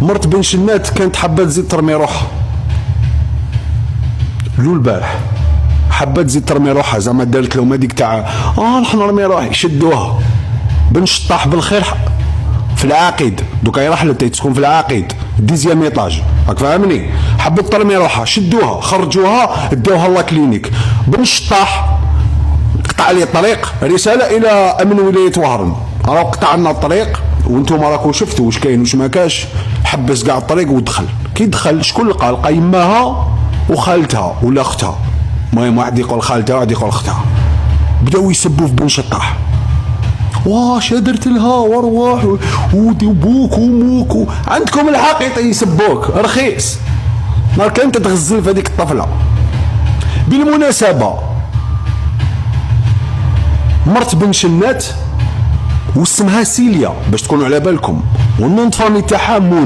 مرت بن شنات كانت حابه تزيد ترمي روحها البارح، حابه تزيد ترمي روحها، زعما دارت لهم هذيك تاع نحن نرمي روحي، شدوها. بن شطاح بالخير في العقيد، دوكا يرحلت تسكن في العقيد ديزيام ايطاج، راك فاهمني؟ حبت ترمي روحها، شدوها خرجوها داوها لا كلينيك. بن شطاح قطع لي الطريق، رساله الى امن ولايه وهران، راه قطع لنا الطريق وانتم راكم شفتوا واش كاين واش ما كاش. حبس كاع الطريق ودخل. كي دخل شكون لقى يماها وخالتها ولا اختها، المهم واحد يقول خالتها واحد يقول اختها، بداو يسبوا في بن شطاح، واش درت لها وارواح وبوك وموك عندكم الحق يسبوك رخيص، نهار كان تتغزل في هذيك الطفله. بالمناسبه مرت بن شنات واسمها سيليا باش تكونوا على بالكم، والنون فامي تاعها مون.